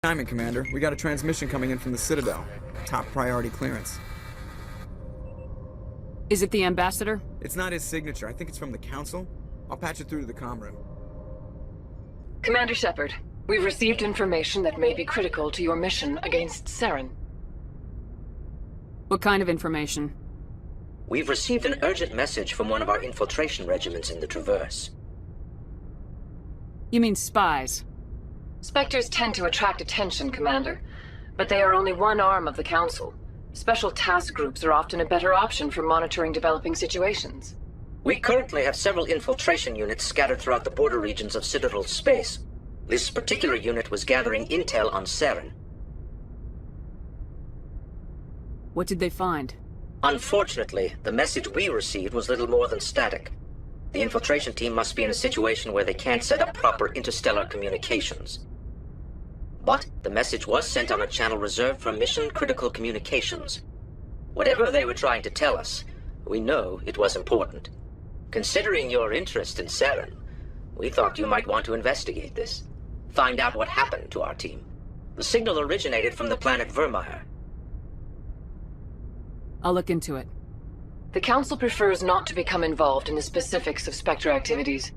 Timing, Commander. We got a transmission coming in from the Citadel. Top priority clearance. Is it the Ambassador? It's not his signature. I think it's from the Council. I'll patch it through to the comm room. Commander Shepard, we've received information that may be critical to your mission against Saren. What kind of information? We've received an urgent message from one of our infiltration regiments in the Traverse. You mean spies? Spectres tend to attract attention, Commander, but they are only one arm of the Council. Special task groups are often a better option for monitoring developing situations. We currently have several infiltration units scattered throughout the border regions of Citadel space. This particular unit was gathering intel on Saren. What did they find? Unfortunately, the message we received was little more than static. The infiltration team must be in a situation where they can't set up proper interstellar communications. But the message was sent on a channel reserved for mission-critical communications. Whatever they were trying to tell us, we know it was important. Considering your interest in Saren, we thought you might want to investigate this. Find out what happened to our team. The signal originated from the planet Vermeer. I'll look into it. The Council prefers not to become involved in the specifics of Spectre activities.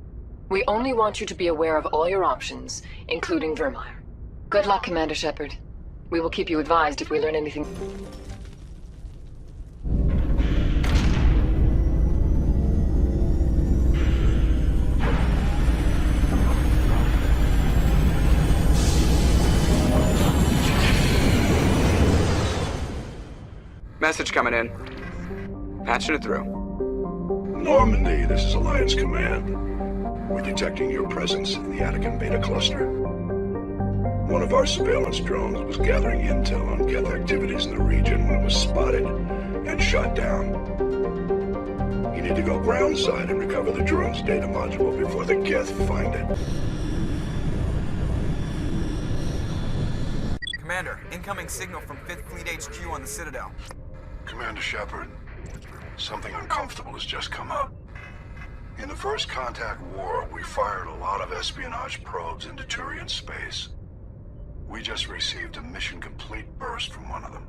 We only want you to be aware of all your options, including Vermeer. Good luck, Commander Shepard. We will keep you advised if we learn anything. Message coming in. Patching it through. Normandy, this is Alliance Command. We're detecting your presence in the Attican Beta Cluster. One of our surveillance drones was gathering intel on Geth activities in the region when it was spotted and shot down. You need to go groundside and recover the drone's data module before the Geth find it. Commander, incoming signal from 5th Fleet HQ on the Citadel. Commander Shepard, something uncomfortable has just come up. In the First Contact War, we fired a lot of espionage probes into Turian space. We just received a mission-complete burst from one of them.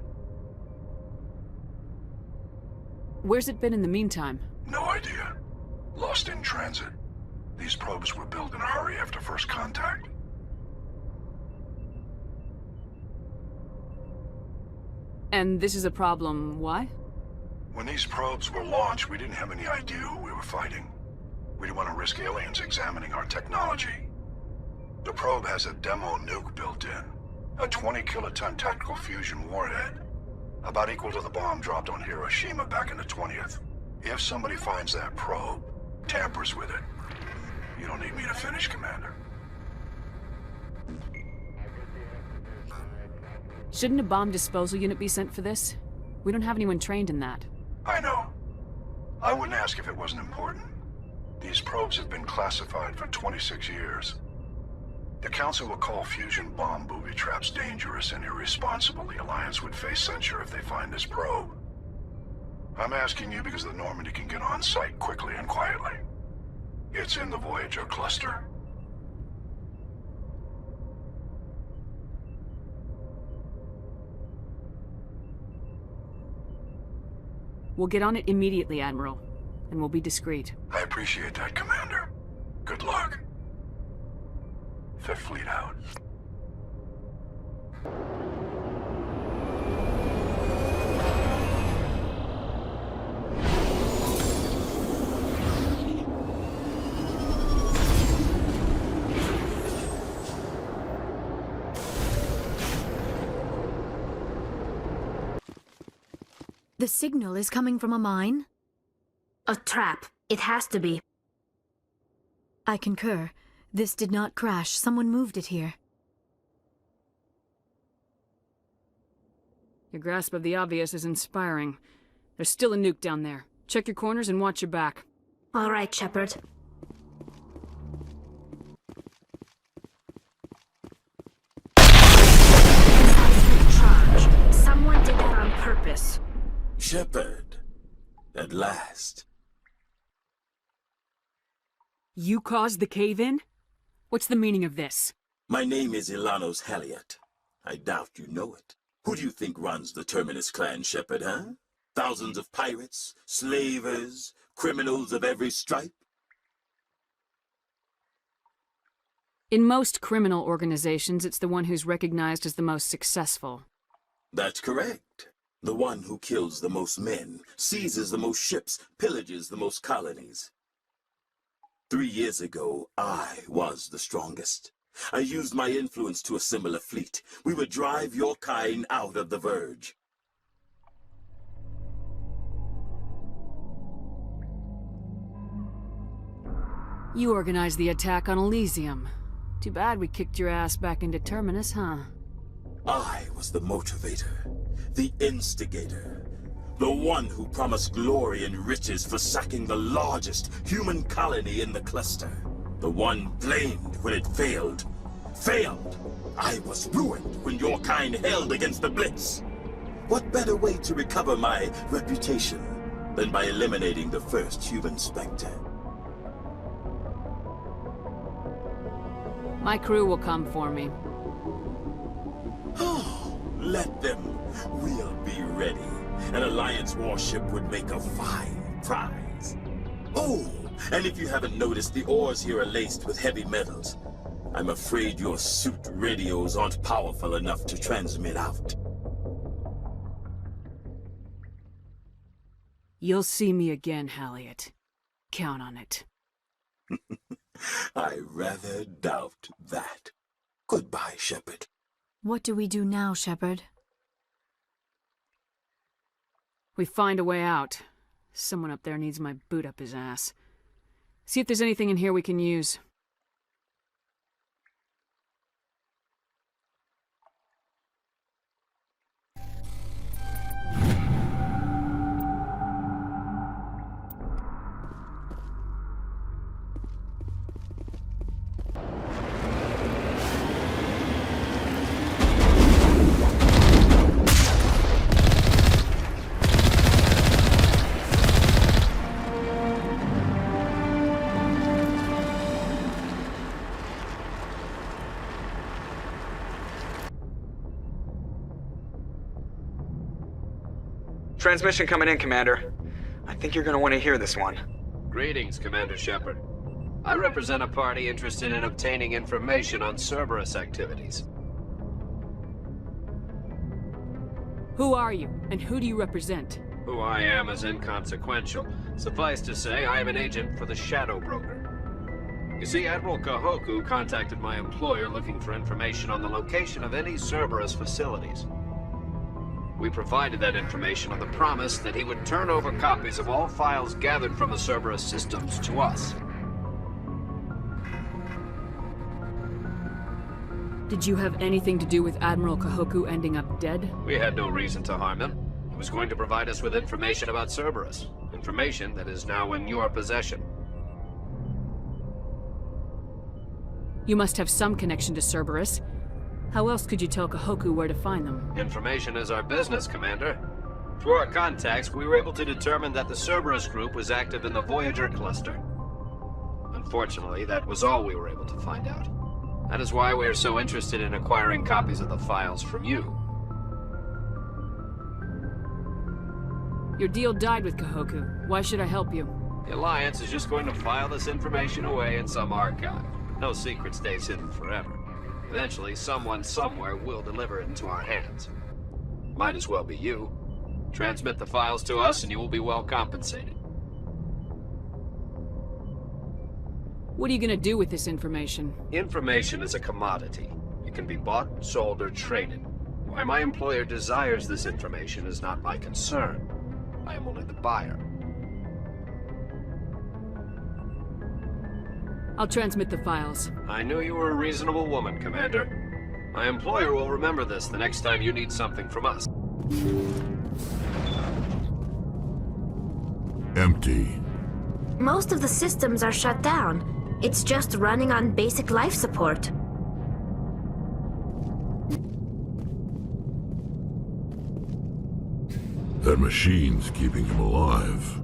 Where's it been in the meantime? No idea. Lost in transit. These probes were built in a hurry after First Contact. And this is a problem, why? When these probes were launched, we didn't have any idea who we were fighting. We didn't want to risk aliens examining our technology. The probe has a demo nuke built in. A 20-kiloton tactical fusion warhead. About equal to the bomb dropped on Hiroshima back in the 20th. If somebody finds that probe, tampers with it, you don't need me to finish, Commander. Shouldn't a bomb disposal unit be sent for this? We don't have anyone trained in that. I know. I wouldn't ask if it wasn't important. These probes have been classified for 26 years. The Council will call fusion bomb booby traps dangerous and irresponsible. The Alliance would face censure if they find this probe. I'm asking you because the Normandy can get on site quickly and quietly. It's in the Voyager cluster. We'll get on it immediately, Admiral. And we'll be discreet. I appreciate that, Commander. Good luck. Fifth Fleet out. The signal is coming from a mine? A trap. It has to be. I concur. This did not crash. Someone moved it here. Your grasp of the obvious is inspiring. There's still a nuke down there. Check your corners and watch your back. All right, Shepard. Charge. Someone did that on purpose. Shepard, at last. You caused the cave-in? What's the meaning of this? My name is Ilanos Heliot. I doubt you know it. Who do you think runs the Terminus clan, Shepard, huh? Thousands of pirates, slavers, criminals of every stripe? In most criminal organizations, it's the one who's recognized as the most successful. That's correct. The one who kills the most men, seizes the most ships, pillages the most colonies. 3 years ago, I was the strongest. I used my influence to assemble a fleet. We would drive your kind out of the Verge. You organized the attack on Elysium. Too bad we kicked your ass back into Terminus, huh? I was the motivator, the instigator, the one who promised glory and riches for sacking the largest human colony in the cluster. The one blamed when it failed. Failed! I was ruined when your kind held against the Blitz. What better way to recover my reputation than by eliminating the first human Spectre? My crew will come for me. Oh, let them. We'll be ready. An Alliance warship would make a fine prize. Oh, and if you haven't noticed, the ores here are laced with heavy metals. I'm afraid your suit radios aren't powerful enough to transmit out. You'll see me again, Halliot. Count on it. I rather doubt that. Goodbye, Shepard. What do we do now, Shepard? We find a way out. Someone up there needs my boot up his ass. See if there's anything in here we can use. Transmission coming in, Commander. I think you're gonna want to hear this one. Greetings, Commander Shepard. I represent a party interested in obtaining information on Cerberus activities. Who are you, and who do you represent? Who I am is inconsequential. Suffice to say, I am an agent for the Shadow Broker. You see, Admiral Kahoku contacted my employer looking for information on the location of any Cerberus facilities. We provided that information on the promise that he would turn over copies of all files gathered from the Cerberus systems to us. Did you have anything to do with Admiral Kahoku ending up dead? We had no reason to harm him. He was going to provide us with information about Cerberus. Information that is now in your possession. You must have some connection to Cerberus. How else could you tell Kahoku where to find them? Information is our business, Commander. Through our contacts, we were able to determine that the Cerberus group was active in the Voyager cluster. Unfortunately, that was all we were able to find out. That is why we are so interested in acquiring copies of the files from you. Your deal died with Kahoku. Why should I help you? The Alliance is just going to file this information away in some archive. No secret stays hidden forever. Eventually, someone somewhere will deliver it into our hands. Might as well be you. Transmit the files to us and you will be well compensated. What are you gonna do with this information? Information is a commodity. It can be bought, sold, or traded. Why my employer desires this information is not my concern. I am only the buyer. I'll transmit the files. I knew you were a reasonable woman, Commander. My employer will remember this the next time you need something from us. Empty. Most of the systems are shut down. It's just running on basic life support. That machine's keeping him alive.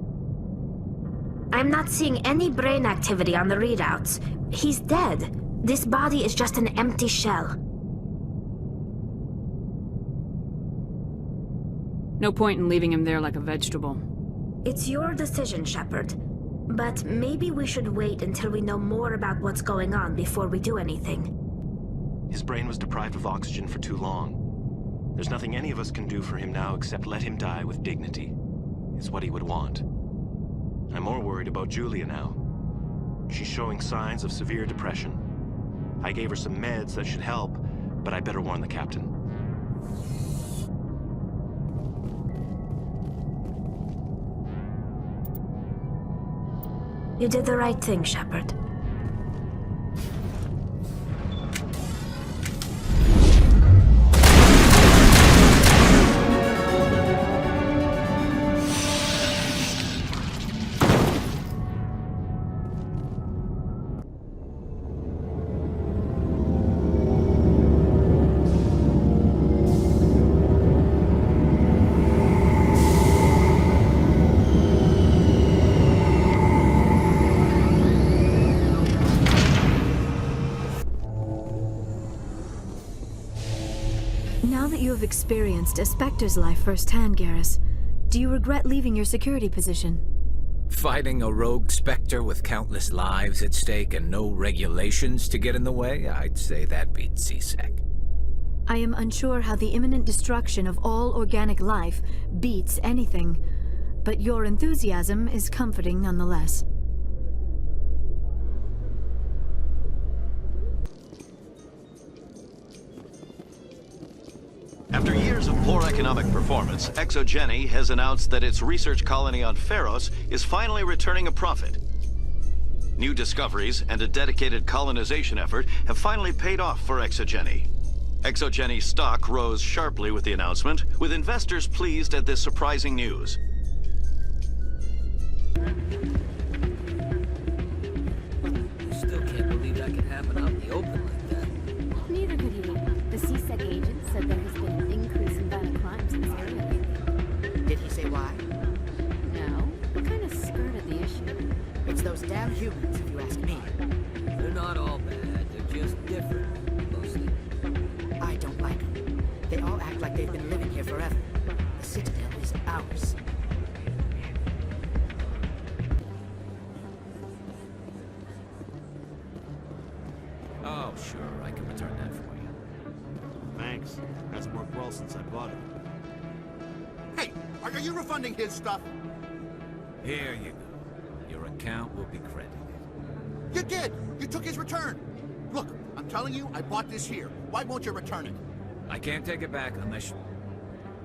I'm not seeing any brain activity on the readouts. He's dead. This body is just an empty shell. No point in leaving him there like a vegetable. It's your decision, Shepard. But maybe we should wait until we know more about what's going on before we do anything. His brain was deprived of oxygen for too long. There's nothing any of us can do for him now except let him die with dignity. Is what he would want. I'm more worried about Julia now. She's showing signs of severe depression. I gave her some meds that should help, but I better warn the captain. You did the right thing, Shepard. Now that you have experienced a Spectre's life firsthand, Garrus, do you regret leaving your security position? Fighting a rogue Spectre with countless lives at stake and no regulations to get in the way? I'd say that beats CSEC. I am unsure how the imminent destruction of all organic life beats anything, but your enthusiasm is comforting nonetheless. After years of poor economic performance, ExoGeni has announced that its research colony on Pharos is finally returning a profit. New discoveries and a dedicated colonization effort have finally paid off for ExoGeni. ExoGeni's stock rose sharply with the announcement, with investors pleased at this surprising news. Still can't believe that could happen out in the open like that. Neither could he. The CSEC agent said there has been an increase in violent crimes in this area lately. Did he say why? No. What kind of skirted the issue? It's those damn humans, if you ask me. They're not all bad, they're just different, mostly. I don't like them. They all act like they've been living here forever. The Citadel is ours. Oh, sure, I can return that for you. Thanks. Hasn't worked well since I bought it. Hey, are you refunding his stuff? Here you go. Your account will be credited. You did! You took his return! Look, I'm telling you, I bought this here. Why won't you return it? I can't take it back unless you...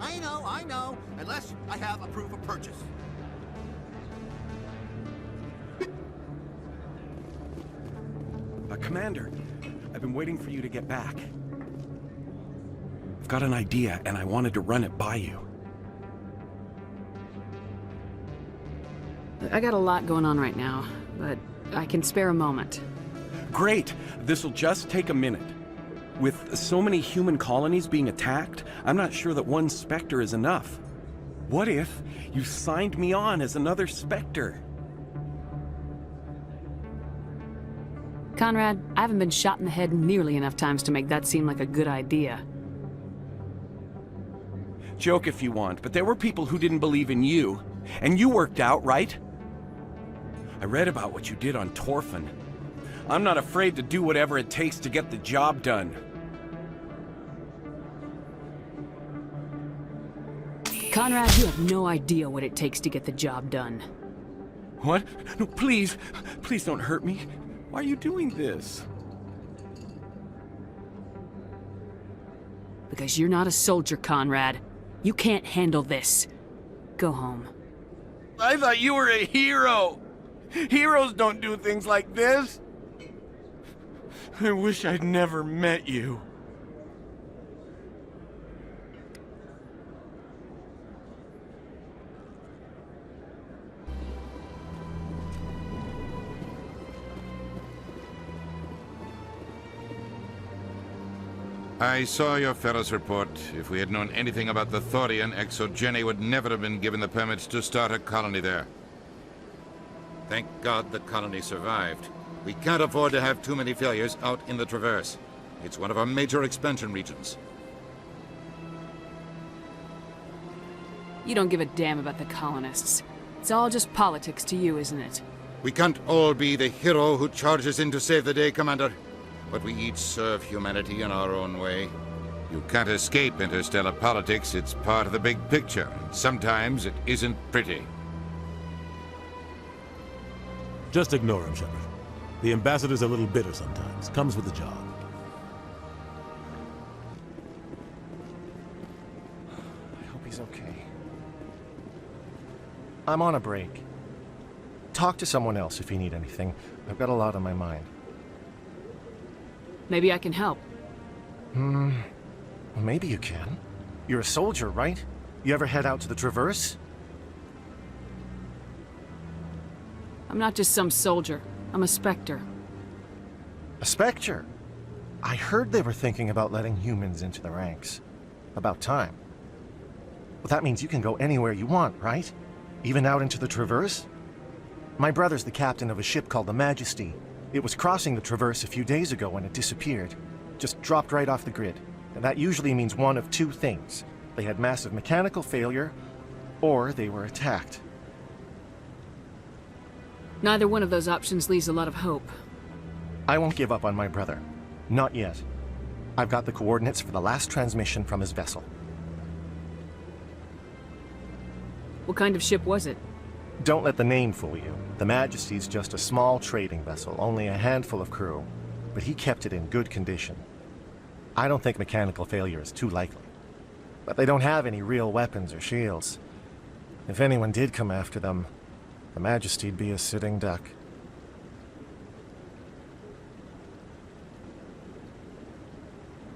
I know. Unless I have a proof of purchase. Commander, I've been waiting for you to get back. I've got an idea, and I wanted to run it by you. I got a lot going on right now, but I can spare a moment. Great! This'll just take a minute. With so many human colonies being attacked, I'm not sure that one Spectre is enough. What if you signed me on as another Spectre? Conrad, I haven't been shot in the head nearly enough times to make that seem like a good idea. Joke if you want, but there were people who didn't believe in you. And you worked out, right? I read about what you did on Torfin. I'm not afraid to do whatever it takes to get the job done. Conrad, you have no idea what it takes to get the job done. What? No, please. Please don't hurt me. Why are you doing this? Because you're not a soldier, Conrad. You can't handle this. Go home. I thought you were a hero. Heroes don't do things like this. I wish I'd never met you. I saw your Ferris report. If we had known anything about the Thorian, ExoGeni would never have been given the permits to start a colony there. Thank God the colony survived. We can't afford to have too many failures out in the Traverse. It's one of our major expansion regions. You don't give a damn about the colonists. It's all just politics to you, isn't it? We can't all be the hero who charges in to save the day, Commander. But we each serve humanity in our own way. You can't escape interstellar politics. It's part of the big picture. Sometimes it isn't pretty. Just ignore him, Shepard. The ambassador's a little bitter sometimes. Comes with the job. I hope he's okay. I'm on a break. Talk to someone else if you need anything. I've got a lot on my mind. Maybe I can help. Well, maybe you can. You're a soldier, right? You ever head out to the Traverse? I'm not just some soldier. I'm a Spectre. A Spectre? I heard they were thinking about letting humans into the ranks. About time. Well, that means you can go anywhere you want, right? Even out into the Traverse? My brother's the captain of a ship called the Majesty. It was crossing the Traverse a few days ago when it disappeared. Just dropped right off the grid. And that usually means one of two things. They had massive mechanical failure, or they were attacked. Neither one of those options leaves a lot of hope. I won't give up on my brother. Not yet. I've got the coordinates for the last transmission from his vessel. What kind of ship was it? Don't let the name fool you. The Majesty's just a small trading vessel, only a handful of crew. But he kept it in good condition. I don't think mechanical failure is too likely. But they don't have any real weapons or shields. If anyone did come after them, the Majesty'd be a sitting duck.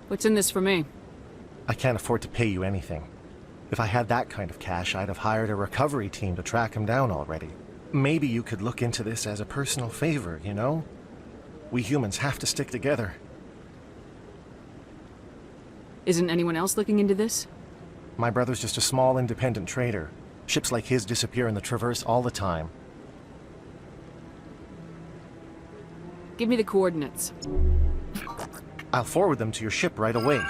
What's in this for me? I can't afford to pay you anything. If I had that kind of cash, I'd have hired a recovery team to track him down already. Maybe you could look into this as a personal favor, you know? We humans have to stick together. Isn't anyone else looking into this? My brother's just a small independent trader. Ships like his disappear in the Traverse all the time. Give me the coordinates. I'll forward them to your ship right away.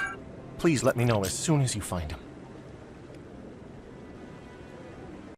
Please let me know as soon as you find them.